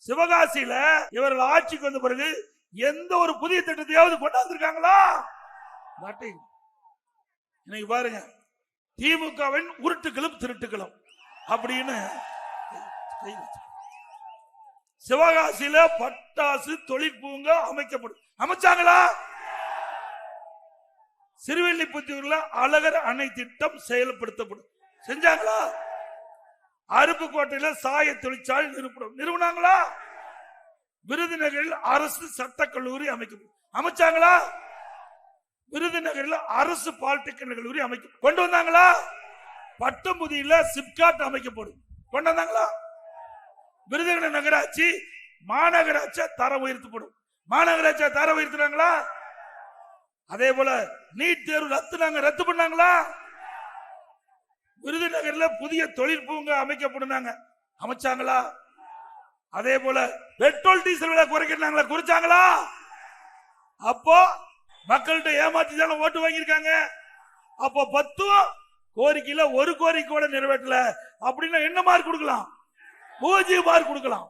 சிவகாசியில இவர்கள் ஆட்சிக்கு வந்த பிறகு எந்த ஒரு புதிய திட்டத்தையாவது கொண்டாந்துருக்காங்களா? இன்னைக்கு பாருங்க, திமுகவின் உருட்டுகளும் திருட்டுகளும் அப்படின்னு சிவகாசியில பட்டாசு தொழிற்பூங்கா அமைக்கப்படும். அமைச்சாங்களா? சிறுவில்லிபுத்தூர்ல அழகர் அணை திட்டம் செயல்படுத்தப்படும். செஞ்சாங்களா? அருப்புக்கோட்டையில சாய தொழிற்சாலை நிறுவனாங்களா? விருதுநகரில் அரசு சட்டக்கல்லூரி அமைக்கப்படும். அமைச்சாங்களா? விருதுநகரில் அரசு பாலிடெக்னிக் கல்லூரி அமைக்க கொண்டு வந்தாங்களா? பட்டம்புதியில சிப்காட் அமைக்கப்படும். கொண்டு வந்தாங்களா? விருதுநகர் நகராட்சி மாநகராட்சி தரம் உயர்த்தப்படும். மாநகராட்சி தரம் உயர்த்தினாங்களா? அதே போல நீட் தேர்வு ரத்து பண்ணாங்களா? விருதுநகர்ல புதிய தொழில் பூங்கா அமைக்கப்படும். அமைச்சாங்களா? அதே போல பெட்ரோல் டீசல் விலை குறைக்கிறாங்களா? குறைச்சாங்களா? அப்போ மக்கள்கிட்ட ஏமாத்தி தானே ஓட்டு வாங்கியிருக்காங்க. அப்போ 10 கோரிக்கையில ஒரு கோரிக்கை கூட நிறைவேற்றல அப்படின்னா என்ன மார்க் கொடுக்கலாம்? 0 மார்க் கொடுக்கலாம்.